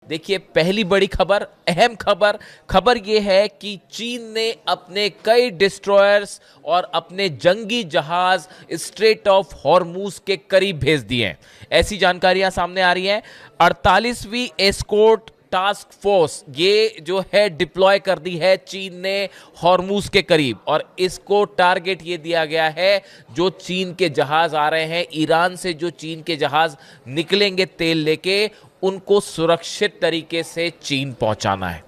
देखिए, पहली बड़ी खबर, अहम खबर, खबर यह है कि चीन ने अपने कई डिस्ट्रॉयर्स और अपने जंगी जहाज स्ट्रेट ऑफ हॉर्मूज के करीब भेज दिए हैं। ऐसी जानकारियां सामने आ रही हैं। 48वीं एस्कॉर्ट टास्क फोर्स ये जो है डिप्लॉय कर दी है चीन ने हॉर्मूज के करीब, और इसको टारगेट ये दिया गया है जो चीन के जहाज आ रहे हैं, ईरान से जो चीन के जहाज निकलेंगे तेल लेके, उनको सुरक्षित तरीके से चीन पहुंचाना है।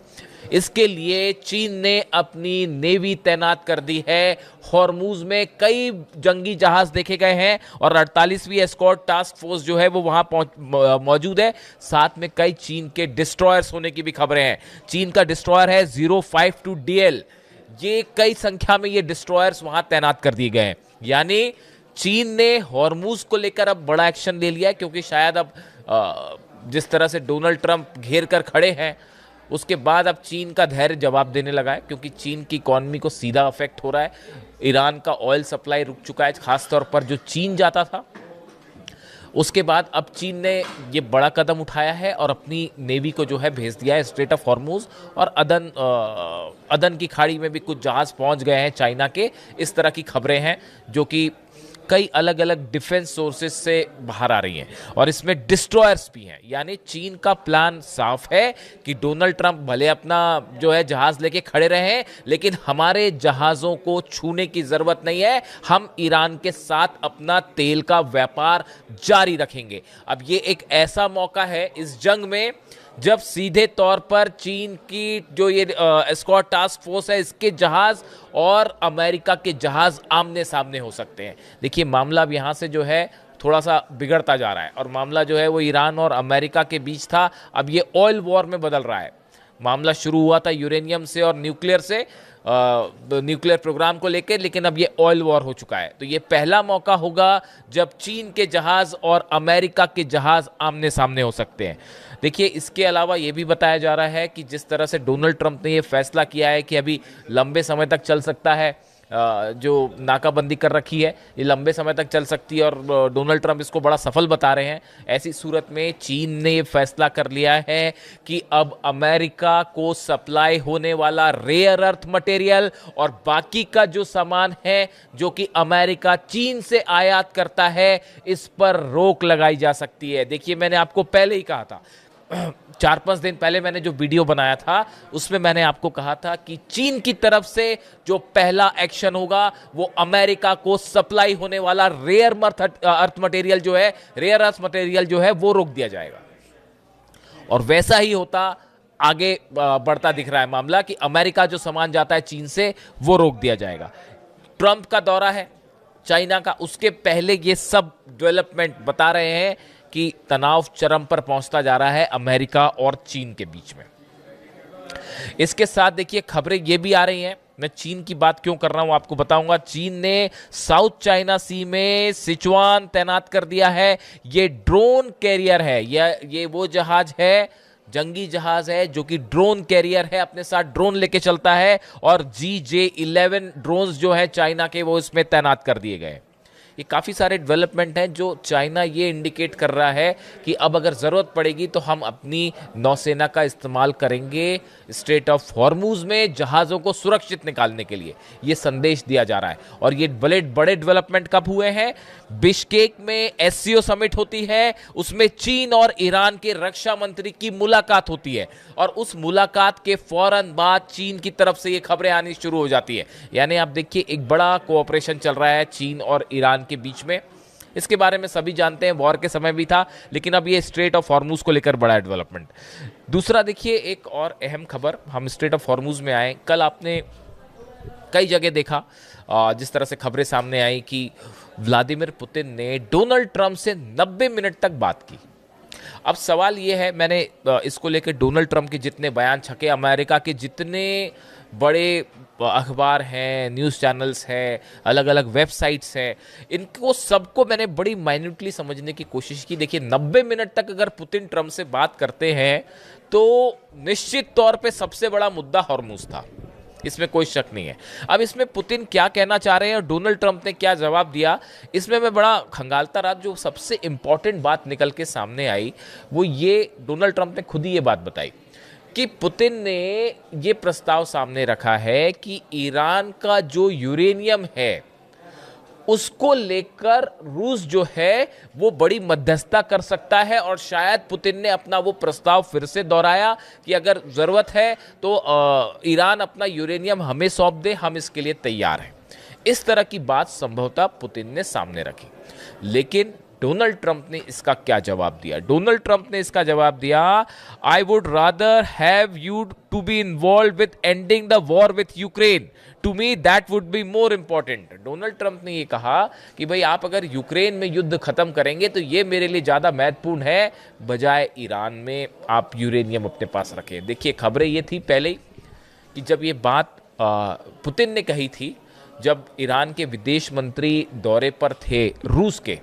इसके लिए चीन ने अपनी नेवी तैनात कर दी है। हॉर्मूज में कई जंगी जहाज देखे गए हैं और 48वीं एस्कॉर्ट टास्क फोर्स जो है वो वहां मौजूद है। साथ में कई चीन के डिस्ट्रॉयर्स होने की भी खबरें हैं। चीन का डिस्ट्रॉयर है 052 DL। ये कई संख्या में ये डिस्ट्रॉयर्स वहां तैनात कर दिए गए हैं। यानी चीन ने हॉर्मूज को लेकर अब बड़ा एक्शन ले लिया है, क्योंकि शायद अब जिस तरह से डोनाल्ड ट्रंप घेर कर खड़े हैं, उसके बाद अब चीन का धैर्य जवाब देने लगा है, क्योंकि चीन की इकॉनमी को सीधा अफेक्ट हो रहा है। ईरान का ऑयल सप्लाई रुक चुका है, खासतौर पर जो चीन जाता था। उसके बाद अब चीन ने ये बड़ा कदम उठाया है और अपनी नेवी को जो है भेज दिया है स्ट्रेट ऑफ हॉर्मूज, और अदन की खाड़ी में भी कुछ जहाज पहुंच गए हैं चाइना के। इस तरह की खबरें हैं जो कि कई अलग अलग डिफेंस सोर्सेज से बाहर आ रही हैं, और इसमें डिस्ट्रॉयर्स भी हैं। यानी चीन का प्लान साफ है कि डोनाल्ड ट्रंप भले अपना जो है जहाज लेके खड़े रहे, लेकिन हमारे जहाज़ों को छूने की जरूरत नहीं है। हम ईरान के साथ अपना तेल का व्यापार जारी रखेंगे। अब ये एक ऐसा मौका है इस जंग में जब सीधे तौर पर चीन की जो ये एस्कॉर्ट टास्क फोर्स है, इसके जहाज और अमेरिका के जहाज आमने सामने हो सकते हैं। देखिए, मामला अब यहाँ से जो है थोड़ा सा बिगड़ता जा रहा है, और मामला जो है वो ईरान और अमेरिका के बीच था, अब ये ऑयल वॉर में बदल रहा है। मामला शुरू हुआ था यूरेनियम से और न्यूक्लियर से, न्यूक्लियर प्रोग्राम को लेकर, लेकिन अब ये ऑयल वॉर हो चुका है। तो ये पहला मौका होगा जब चीन के जहाज और अमेरिका के जहाज आमने सामने हो सकते हैं। देखिए, इसके अलावा ये भी बताया जा रहा है कि जिस तरह से डोनाल्ड ट्रंप ने ये फैसला किया है कि अभी लंबे समय तक चल सकता है, जो नाकाबंदी कर रखी है ये लंबे समय तक चल सकती है, और डोनाल्ड ट्रंप इसको बड़ा सफल बता रहे हैं। ऐसी सूरत में चीन ने ये फैसला कर लिया है कि अब अमेरिका को सप्लाई होने वाला रेयर अर्थ मटेरियल और बाकी का जो सामान है जो कि अमेरिका चीन से आयात करता है, इस पर रोक लगाई जा सकती है। देखिए, मैंने आपको पहले ही कहा था, 4-5 दिन पहले मैंने जो वीडियो बनाया था उसमें मैंने आपको कहा था कि चीन की तरफ से जो पहला एक्शन होगा वो अमेरिका को सप्लाई होने वाला रेयर अर्थ मटेरियल जो है, रेयर अर्थ मटेरियल जो है वो रोक दिया जाएगा। और वैसा ही होता आगे बढ़ता दिख रहा है मामला कि अमेरिका जो सामान जाता है चीन से वो रोक दिया जाएगा। ट्रंप का दौरा है चाइना का, उसके पहले ये सब डेवलपमेंट बता रहे हैं कि तनाव चरम पर पहुंचता जा रहा है अमेरिका और चीन के बीच में। इसके साथ देखिए, खबरें ये भी आ रही हैं, मैं चीन की बात क्यों कर रहा हूं आपको बताऊंगा। चीन ने साउथ चाइना सी में सिचुआन तैनात कर दिया है। ये ड्रोन कैरियर है, ये वो जहाज है, जंगी जहाज है जो कि ड्रोन कैरियर है, अपने साथ ड्रोन लेके चलता है, और GJ-11 ड्रोन्स जो है चाइना के वो इसमें तैनात कर दिए गए। ये काफ़ी सारे डेवलपमेंट हैं जो चाइना ये इंडिकेट कर रहा है कि अब अगर ज़रूरत पड़ेगी तो हम अपनी नौसेना का इस्तेमाल करेंगे स्ट्रेट ऑफ हॉर्मूज में जहाज़ों को सुरक्षित निकालने के लिए। ये संदेश दिया जा रहा है। और ये बड़े बड़े डेवलपमेंट कब हुए हैं? बिश्केक में SCO समिट होती है, उसमें चीन और ईरान के रक्षा मंत्री की मुलाकात होती है, और उस मुलाकात के फौरन बाद चीन की तरफ से ये खबरें आनी शुरू हो जाती है। यानी आप देखिए, एक बड़ा कोऑपरेशन चल रहा है चीन और ईरान के बीच में। इसके बारे में सभी जानते हैं, वॉर के समय भी था, लेकिन अब ये स्ट्रेट ऑफ हॉर्मूज को लेकर बड़ा डेवलपमेंट। दूसरा देखिए, एक और अहम खबर, हम स्ट्रेट ऑफ हॉर्मूज में आए। कल आपने कई जगह देखा जिस तरह से खबरें सामने आई कि व्लादिमीर पुतिन ने डोनाल्ड ट्रंप से 90 मिनट तक बात की। अब सवाल ये है, मैंने इसको लेकर डोनाल्ड ट्रंप के जितने बयान छके, अमेरिका के जितने बड़े अखबार हैं, न्यूज़ चैनल्स हैं, अलग अलग वेबसाइट्स हैं, इनको सबको मैंने बड़ी माइन्यूटली समझने की कोशिश की। देखिए, 90 मिनट तक अगर पुतिन ट्रंप से बात करते हैं तो निश्चित तौर पे सबसे बड़ा मुद्दा हॉर्मूज था। इसमें कोई शक नहीं है। अब इसमें पुतिन क्या कहना चाह रहे हैं और डोनाल्ड ट्रंप ने क्या जवाब दिया, इसमें मैं बड़ा खंगालता रहा। जो सबसे इंपॉर्टेंट बात निकल के सामने आई वो ये, डोनाल्ड ट्रंप ने खुद ही ये बात बताई कि पुतिन ने ये प्रस्ताव सामने रखा है कि ईरान का जो यूरेनियम है उसको लेकर रूस जो है वो बड़ी मध्यस्थता कर सकता है, और शायद पुतिन ने अपना वो प्रस्ताव फिर से दोहराया कि अगर जरूरत है तो ईरान अपना यूरेनियम हमें सौंप दे, हम इसके लिए तैयार हैं। इस तरह की बात संभवतः पुतिन ने सामने रखी। लेकिन डोनाल्ड ट्रंप ने इसका क्या जवाब दिया? डोनाल्ड ट्रंप ने इसका जवाब दिया, I would rather have you to be involve with ending the war with Ukraine, to me that would be more important. Donald Trump ने ये कहा कि भाई आप अगर यूक्रेन में युद्ध खत्म करेंगे तो ये मेरे लिए ज्यादा महत्वपूर्ण है, बजाय ईरान में आप यूरेनियम अपने पास रखें। देखिए, खबरें ये थी पहले ही कि जब ये बात पुतिन ने कही थी, जब ईरान के विदेश मंत्री दौरे पर थे रूस के,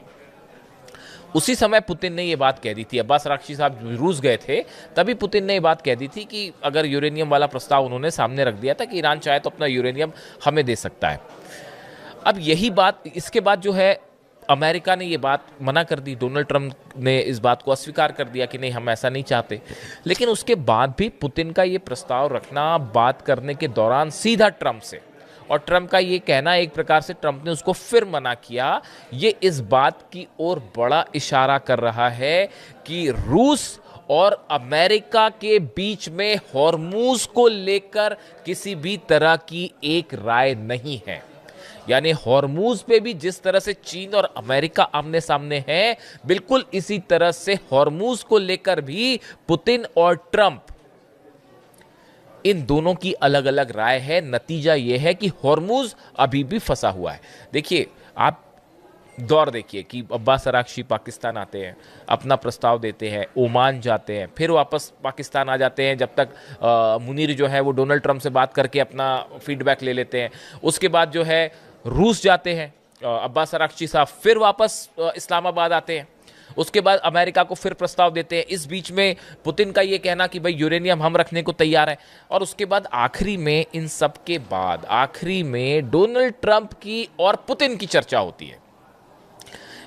उसी समय पुतिन ने ये बात कह दी थी। अब्बास अराक्ची साहब रूस गए थे, तभी पुतिन ने ये बात कह दी थी कि अगर यूरेनियम वाला प्रस्ताव उन्होंने सामने रख दिया था कि ईरान चाहे तो अपना यूरेनियम हमें दे सकता है। अब यही बात, इसके बाद जो है अमेरिका ने ये बात मना कर दी, डोनाल्ड ट्रंप ने इस बात को अस्वीकार कर दिया कि नहीं, हम ऐसा नहीं चाहते। लेकिन उसके बाद भी पुतिन का ये प्रस्ताव रखना बात करने के दौरान सीधा ट्रंप से, और ट्रंप का ये कहना, एक प्रकार से ट्रंप ने उसको फिर मना किया, ये इस बात की ओर बड़ा इशारा कर रहा है कि रूस और अमेरिका के बीच में हॉर्मूज को लेकर किसी भी तरह की एक राय नहीं है। यानी हॉर्मूज पे भी जिस तरह से चीन और अमेरिका आमने सामने हैं, बिल्कुल इसी तरह से हॉर्मूज को लेकर भी पुतिन और ट्रंप, इन दोनों की अलग अलग राय है। नतीजा यह है कि हॉर्मूज अभी भी फंसा हुआ है। देखिए, आप दौर देखिए कि अब्बास अराक्ची पाकिस्तान आते हैं, अपना प्रस्ताव देते हैं, ओमान जाते हैं, फिर वापस पाकिस्तान आ जाते हैं, जब तक मुनीर जो है वो डोनाल्ड ट्रंप से बात करके अपना फीडबैक ले लेते हैं। उसके बाद जो है रूस जाते हैं अब्बास अराक्ची साहब, फिर वापस इस्लामाबाद आते हैं। उसके बाद अमेरिका को फिर प्रस्ताव देते हैं। इस बीच में पुतिन का ये कहना कि भाई यूरेनियम हम रखने को तैयार हैं, और उसके बाद आखिरी में, इन सब के बाद आखिरी में डोनाल्ड ट्रंप की और पुतिन की चर्चा होती है।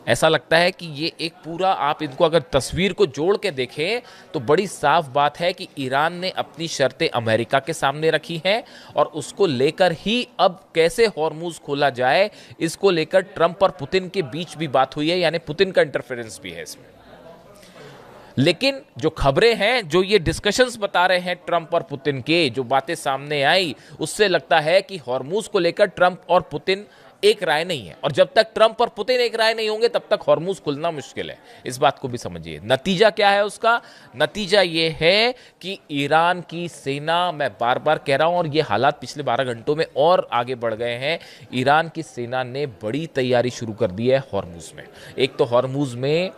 ऐसा लगता है कि ये एक पूरा, आप इनको अगर तस्वीर को जोड़ के देखें तो बड़ी साफ बात है कि ईरान ने अपनी शर्तें अमेरिका के सामने रखी हैं, और उसको लेकर ही अब कैसे हॉर्मूज खोला जाए, इसको लेकर ट्रंप और पुतिन के बीच भी बात हुई है, यानी पुतिन का इंटरफेरेंस भी है इसमें। लेकिन जो खबरें हैं, जो ये डिस्कशंस बता रहे हैं ट्रंप और पुतिन के, जो बातें सामने आई, उससे लगता है कि हॉर्मूज को लेकर ट्रंप और पुतिन एक राय नहीं है, और जब तक ट्रंप और पुतिन एक राय नहीं होंगे तब तक हॉर्मूज खुलना मुश्किल है। इस बात को भी समझिए। नतीजा क्या है उसका? नतीजा ये है कि ईरान की सेना, मैं बार बार कह रहा हूं, और ये हालात पिछले 12 घंटों में और आगे बढ़ गए हैं, ईरान की सेना ने बड़ी तैयारी शुरू कर दी है हॉर्मूज में। एक तो हॉर्मूज में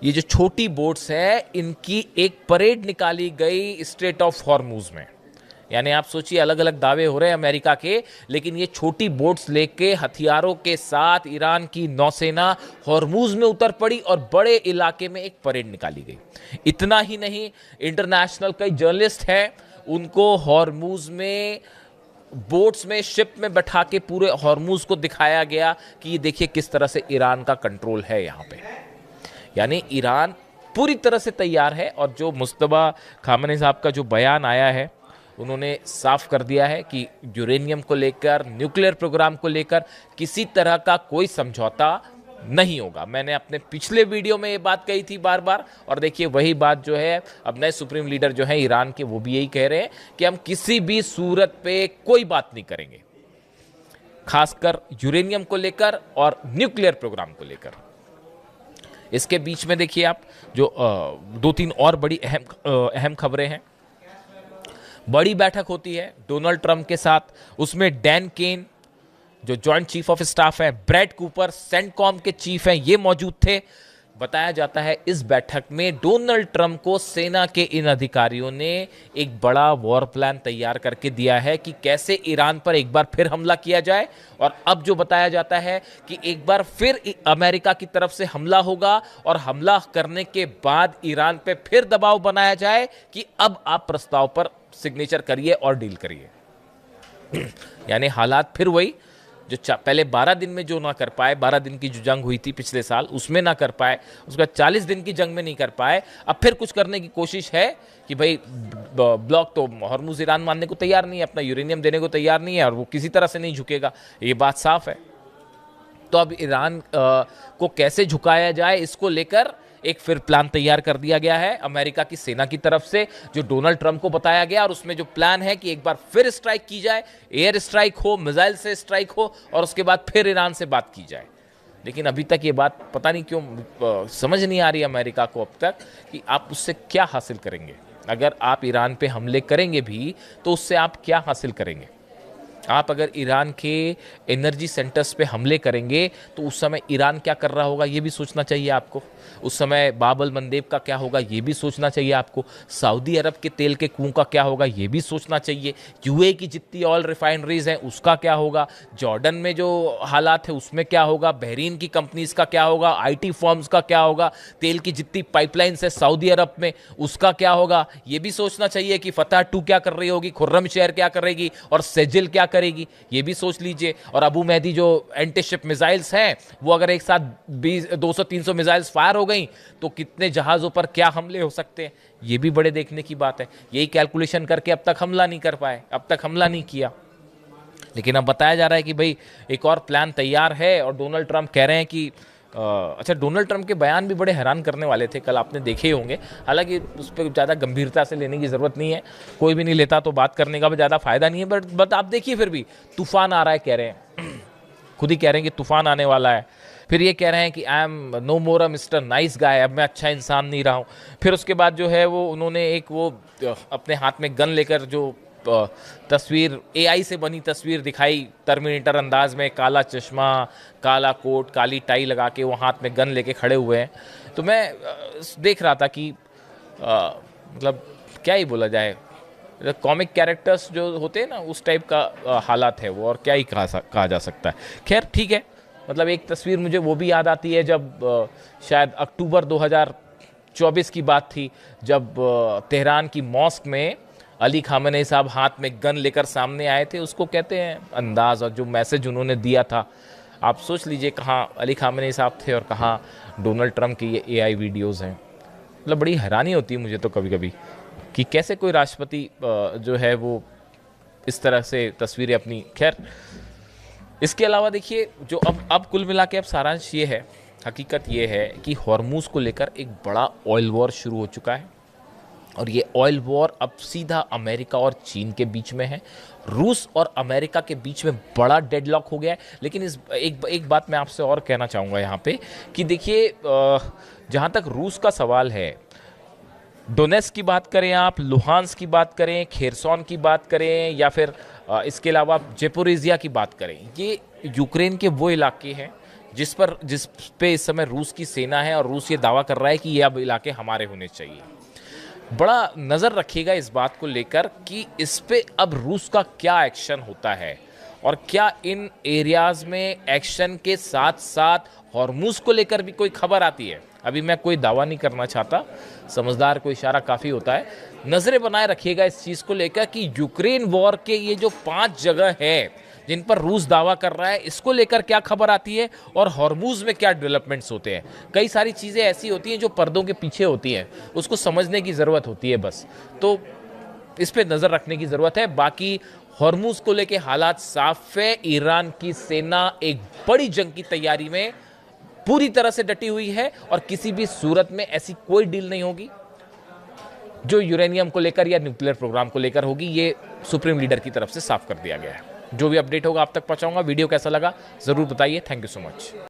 ये जो छोटी बोट्स हैं, इनकी एक परेड निकाली गई स्ट्रेट ऑफ हॉर्मूज में। यानी आप सोचिए, अलग अलग दावे हो रहे हैं अमेरिका के, लेकिन ये छोटी बोट्स लेके हथियारों के साथ ईरान की नौसेना हॉर्मूज में उतर पड़ी और बड़े इलाके में एक परेड निकाली गई। इतना ही नहीं, इंटरनेशनल कई जर्नलिस्ट हैं, उनको हॉर्मूज में बोट्स में, शिप में बैठा के पूरे हॉर्मूज को दिखाया गया कि ये देखिए किस तरह से ईरान का कंट्रोल है यहाँ पे। यानी ईरान पूरी तरह से तैयार है। और जो मुस्तफा खामनेई साहब का जो बयान आया है, उन्होंने साफ कर दिया है कि यूरेनियम को लेकर, न्यूक्लियर प्रोग्राम को लेकर किसी तरह का कोई समझौता नहीं होगा। मैंने अपने पिछले वीडियो में ये बात कही थी बार बार, और देखिए वही बात जो है अब नए सुप्रीम लीडर जो है ईरान के, वो भी यही कह रहे हैं कि हम किसी भी सूरत पे कोई बात नहीं करेंगे, खासकर यूरेनियम को लेकर और न्यूक्लियर प्रोग्राम को लेकर। इसके बीच में देखिए आप, जो 2-3 और बड़ी अहम खबरें हैं। बड़ी बैठक होती है डोनाल्ड ट्रंप के साथ, उसमें डैन केन जो जॉइंट चीफ ऑफ स्टाफ है, ब्रैड कूपर सेंटकॉम के चीफ हैं, ये मौजूद थे। बताया जाता है इस बैठक में डोनाल्ड ट्रंप को सेना के इन अधिकारियों ने एक बड़ा वॉर प्लान तैयार करके दिया है कि कैसे ईरान पर एक बार फिर हमला किया जाए। और अब जो बताया जाता है कि एक बार फिर अमेरिका की तरफ से हमला होगा, और हमला करने के बाद ईरान पे फिर दबाव बनाया जाए कि अब आप प्रस्ताव पर सिग्नेचर करिए और डील करिए। यानी हालात फिर वही जो पहले 12 दिन में जो ना कर पाए, 12 दिन की जो जंग हुई थी पिछले साल उसमें ना कर पाए, उसके बाद 40 दिन की जंग में नहीं कर पाए, अब फिर कुछ करने की कोशिश है कि भाई ब्लॉक तो हॉर्मुज ईरान मानने को तैयार नहीं है, अपना यूरेनियम देने को तैयार नहीं है और वो किसी तरह से नहीं झुकेगा, ये बात साफ है। तो अब ईरान को कैसे झुकाया जाए इसको लेकर एक फिर प्लान तैयार कर दिया गया है अमेरिका की सेना की तरफ से, जो डोनाल्ड ट्रंप को बताया गया, और उसमें जो प्लान है कि एक बार फिर स्ट्राइक की जाए, एयर स्ट्राइक हो, मिसाइल से स्ट्राइक हो, और उसके बाद फिर ईरान से बात की जाए। लेकिन अभी तक ये बात पता नहीं क्यों समझ नहीं आ रही अमेरिका को अब तक कि आप उससे क्या हासिल करेंगे। अगर आप ईरान पे हमले करेंगे भी तो उससे आप क्या हासिल करेंगे। आप अगर ईरान के एनर्जी सेंटर्स पे हमले करेंगे तो उस समय ईरान क्या कर रहा होगा ये भी सोचना चाहिए आपको। उस समय बाब अल मंदेब का क्या होगा ये भी सोचना चाहिए आपको। सऊदी अरब के तेल के कुओं का क्या होगा ये भी सोचना चाहिए। यूएई की जितनी ऑयल रिफाइनरीज हैं उसका क्या होगा। जॉर्डन में जो हालात है उसमें क्या होगा। बहरीन की कंपनीज का क्या होगा। आईटी फर्म्स का क्या होगा। तेल की जितनी पाइपलाइंस है सऊदी अरब में उसका क्या होगा ये भी सोचना चाहिए कि फतह 2 क्या कर रही होगी, खुर्रम शहर क्या करेगी और सेजिल क्या करेगी ये भी सोच लीजिए। और अबू मेहदी जो एंटी शिप मिसाइल्स हैं वो अगर एक साथ 200-300 मिसाइल्स फायर हो गई तो कितने जहाज़ों पर क्या हमले हो सकते हैं ये भी बड़े देखने की बात है। यही कैलकुलेशन करके अब तक हमला नहीं कर पाए, अब तक हमला नहीं किया। लेकिन अब बताया जा रहा है कि भाई एक और प्लान तैयार है और डोनाल्ड ट्रंप कह रहे हैं कि अच्छा, डोनाल्ड ट्रंप के बयान भी बड़े हैरान करने वाले थे, कल आपने देखे ही होंगे। हालांकि उस पर ज़्यादा गंभीरता से लेने की ज़रूरत नहीं है, कोई भी नहीं लेता तो बात करने का भी ज़्यादा फायदा नहीं है। बट आप देखिए फिर भी तूफान आ रहा है कह रहे हैं, खुद ही कह रहे हैं कि तूफान आने वाला है। फिर ये कह रहे हैं कि I am no more a mister nice guy, अब मैं अच्छा इंसान नहीं रहा हूँ। फिर उसके बाद जो है वो उन्होंने एक वो अपने हाथ में गन लेकर जो तस्वीर एआई से बनी तस्वीर दिखाई टर्मिनेटर अंदाज में, काला चश्मा, काला कोट, काली टाई लगा के वो हाथ में गन लेके खड़े हुए हैं। तो मैं देख रहा था कि मतलब क्या ही बोला जाए, कॉमिक कैरेक्टर्स जो होते हैं ना उस टाइप का हालात है वो, और क्या ही कहा जा सकता है। खैर ठीक है, मतलब एक तस्वीर मुझे वो भी याद आती है जब शायद अक्टूबर 2024 की बात थी, जब तेहरान की मॉस्क में अली खामेनी साहब हाथ में गन लेकर सामने आए थे। उसको कहते हैं अंदाज, और जो मैसेज उन्होंने दिया था आप सोच लीजिए कहाँ अली खामेनी साहब थे और कहाँ डोनाल्ड ट्रंप की ये एआई वीडियोस हैं। मतलब बड़ी हैरानी होती है मुझे तो कभी कभी कि कैसे कोई राष्ट्रपति जो है वो इस तरह से तस्वीरें अपनी। खैर इसके अलावा देखिए जो अब कुल मिला के अब सारांश ये है, हकीकत ये है कि हॉर्मूज को लेकर एक बड़ा ऑयल वॉर शुरू हो चुका है, और ये ऑयल वॉर अब सीधा अमेरिका और चीन के बीच में है। रूस और अमेरिका के बीच में बड़ा डेडलॉक हो गया है। लेकिन इस एक बात मैं आपसे और कहना चाहूँगा यहाँ पे कि देखिए जहाँ तक रूस का सवाल है, डोनेट्स्क की बात करें आप, लुहांस्क की बात करें, खेरसॉन की बात करें, या फिर इसके अलावा जेपोरिजिया की बात करें, ये यूक्रेन के वो इलाके हैं जिस पे इस समय रूस की सेना है, और रूस ये दावा कर रहा है कि ये अब इलाके हमारे होने चाहिए। बड़ा नज़र रखिएगा इस बात को लेकर कि इस पे अब रूस का क्या एक्शन होता है, और क्या इन एरियाज़ में एक्शन के साथ साथ हॉर्मूज को लेकर भी कोई खबर आती है। अभी मैं कोई दावा नहीं करना चाहता, समझदार को इशारा काफ़ी होता है। नज़रें बनाए रखिएगा इस चीज़ को लेकर कि यूक्रेन वॉर के ये जो 5 जगह है जिन पर रूस दावा कर रहा है, इसको लेकर क्या खबर आती है और हॉर्मूज में क्या डेवलपमेंट्स होते हैं। कई सारी चीज़ें ऐसी होती हैं जो पर्दों के पीछे होती हैं, उसको समझने की ज़रूरत होती है बस। तो इस पे नज़र रखने की ज़रूरत है। बाकी हॉर्मूज को लेके हालात साफ है। ईरान की सेना एक बड़ी जंग की तैयारी में पूरी तरह से डटी हुई है, और किसी भी सूरत में ऐसी कोई डील नहीं होगी जो यूरेनियम को लेकर या न्यूक्लियर प्रोग्राम को लेकर होगी। ये सुप्रीम लीडर की तरफ से साफ कर दिया गया है। जो भी अपडेट होगा आप तक पहुंचाऊंगा। वीडियो कैसा लगा ज़रूर बताइए। Thank you so much.